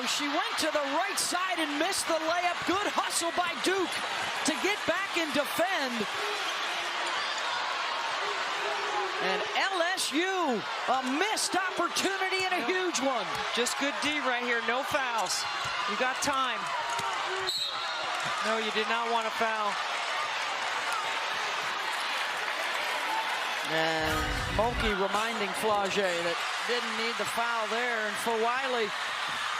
she went to the right side and missed the layup. Good hustle by Duke to get back and defend. And LSU, a missed opportunity and a huge one. Just good D right here, no fouls. You got time. No, you did not want to foul. And Mulkey reminding Flau'jae that didn't need the foul there. And for Wiley,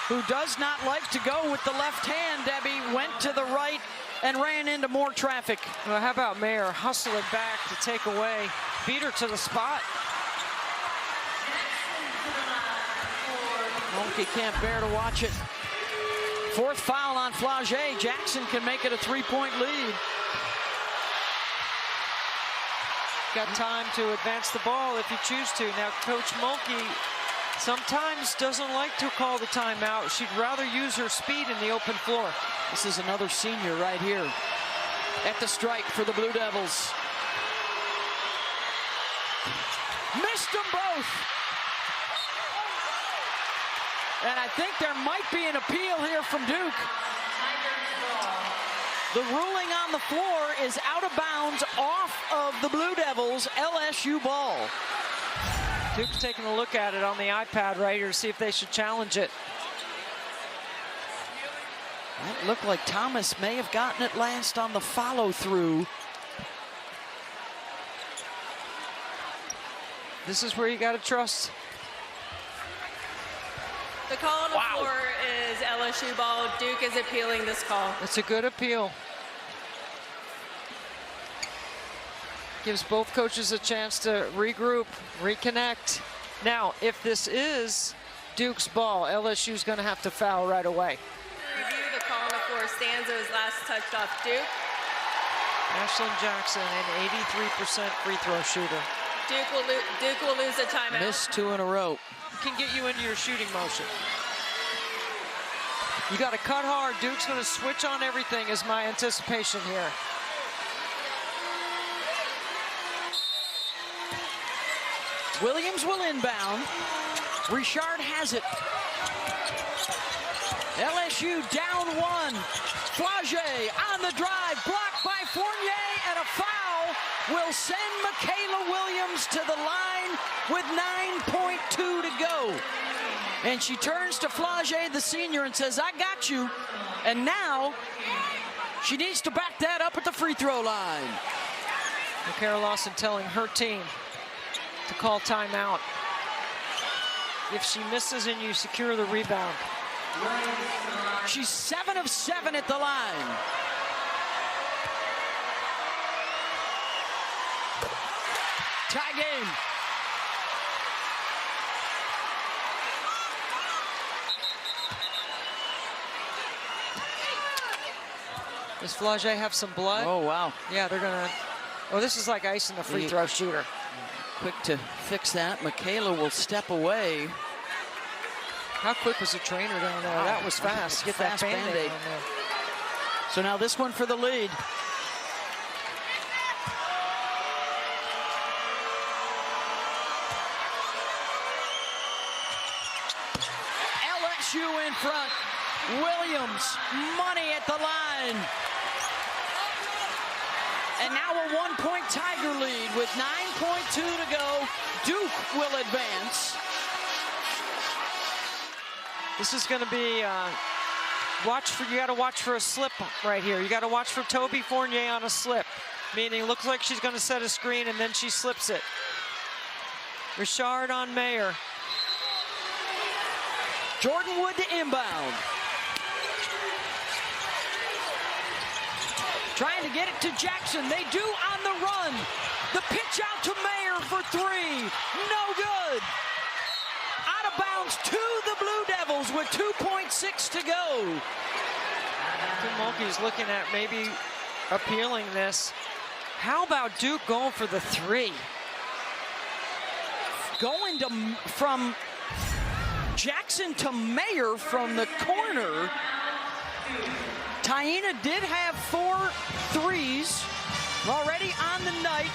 who does not like to go with the left hand, Debbie, went to the right and ran into more traffic. Well, how about Mayer hustling back to take away, beat her to the spot. Mulkey can't bear to watch it. Fourth foul on Flau'jae. Jackson can make it a 3-point lead. Got time to advance the ball if you choose to. Now, Coach Mulkey sometimes doesn't like to call the timeout. She'd rather use her speed in the open floor. This is another senior right here at the strike for the Blue Devils. Missed them both. And I think there might be an appeal here from Duke. The ruling on the floor is out of bounds off of the Blue Devils. LSU ball. Duke's taking a look at it on the iPad right here to see if they should challenge it. That looked like Thomas may have gotten it last on the follow-through. This is where you got to trust. The call on the floor is LSU ball. Duke is appealing this call. It's a good appeal. Gives both coaches a chance to regroup, reconnect. Now, if this is Duke's ball, LSU's going to have to foul right away. Review the call on the floor. Stanzo's last touched off Duke. Ashlyn Jackson, an 83% free throw shooter. Duke will lose a timeout. Missed 2 in a row. Can get you into your shooting motion. You got to cut hard. Duke's going to switch on everything is my anticipation here. Williams will inbound. Richard has it. LSU down 1. Flau'jae on the drive, blocked by Fournier, and a foul will send Michaela Williams to the line with 9.2 to go. And she turns to Flau'jae, the senior, and says, I got you. And now she needs to back that up at the free throw line. Kara Lawson telling her team to call timeout. If she misses and you secure the rebound. She's 7 of 7 at the line. Tie game. Does Flau'jae have some blood? Oh, wow. Yeah, they're gonna, oh, this is like icing the free throw shooter. Quick to fix that. Michaela will step away. How quick was the trainer down there? That was fast. Get that Band-Aid on there. So now this one for the lead. LSU in front. Williams, money at the line. And now a 1-point Tiger lead with 9.2 to go. Duke will advance. This is going to be you got to watch for a slip right here. You got to watch for Toby Fournier on a slip, meaning it looks like she's going to set a screen and then she slips it. Richard on Mayer. Jordan Wood to inbound. Trying to get it to Jackson. They do on the run. The pitch out to Mayer for 3. No good. Out of bounds to the Blue Devils with 2.6 to go. Tim Mulkey's looking at maybe appealing this. How about Duke going for the 3? Going from Jackson to Mayer from the corner. Taina did have 4 threes already on the night.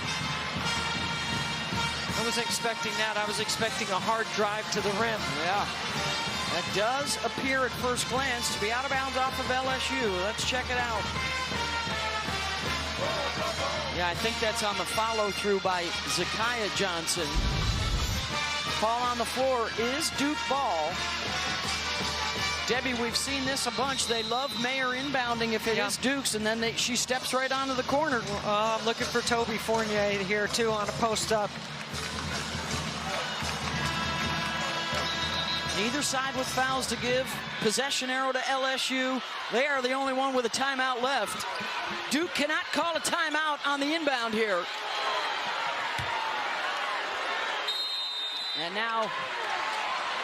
I wasn't expecting that. I was expecting a hard drive to the rim. Yeah. That does appear at first glance to be out of bounds off of LSU. Let's check it out. Yeah, I think that's on the follow-through by Zakiya Johnson. Ball on the floor is Duke ball. Debbie, we've seen this a bunch. They love Mayer inbounding if it is Duke's, and then she steps right onto the corner. I'm looking for Toby Fournier here, too, on a post-up. Neither side with fouls to give. Possession arrow to LSU. They are the only one with a timeout left. Duke cannot call a timeout on the inbound here. And now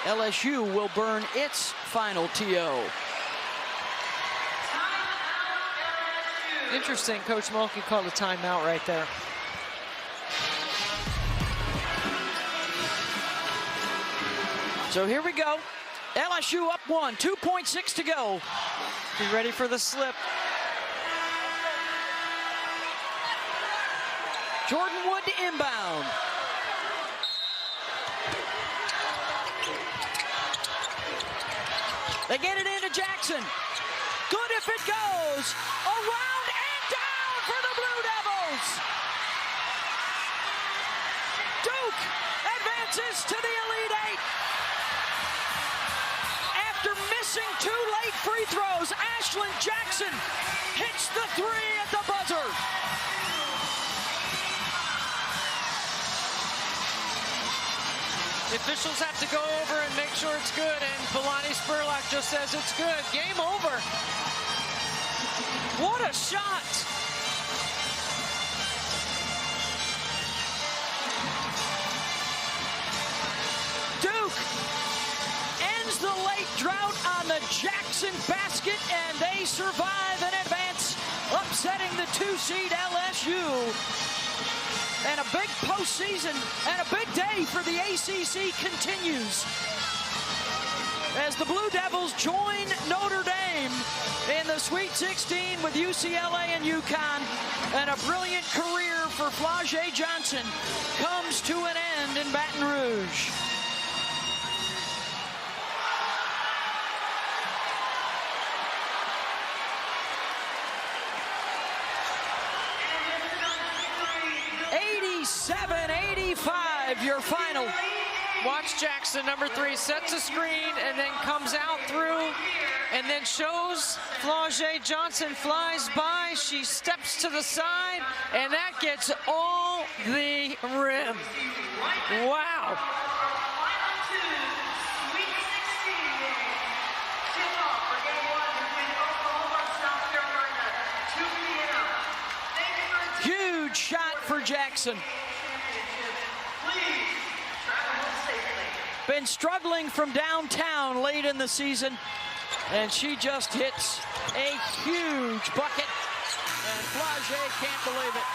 LSU will burn its final TO. Interesting, Coach Mulkey called a timeout right there. So here we go. LSU up 1, 2.6 to go. Be ready for the slip. Jordan Wood to inbound. They get it into Jackson. Good if it goes. Around and down for the Blue Devils. Duke advances to the Elite Eight. After missing 2 late free throws, Ashlyn Jackson hits the 3 at the buzzer. The officials have to go over and make sure it's good, and Belani Spurlock just says it's good. Game over. What a shot. Duke ends the late drought on the Jackson basket, and they survive and advance, upsetting the 2-seed LSU. And a big postseason and a big day for the ACC continues as the Blue Devils join Notre Dame in the Sweet 16 with UCLA and UConn. And a brilliant career for Flau'jae Johnson comes to an end in Baton Rouge. Your final. Watch Jackson, number 3, sets a screen and then comes out through and then shows Flau'jae Johnson, flies by. She steps to the side and that gets all the rim. Wow. Huge shot for Jackson. Been struggling from downtown late in the season, and she just hits a huge bucket, and Flau'jae can't believe it.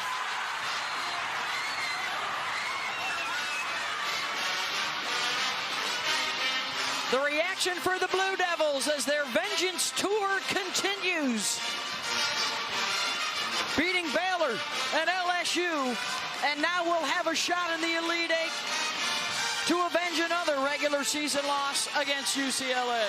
The reaction for the Blue Devils as their vengeance tour continues. Beating Baylor and LSU, and now we'll have a shot in the Elite Eight to avenge another regular season loss against UCLA.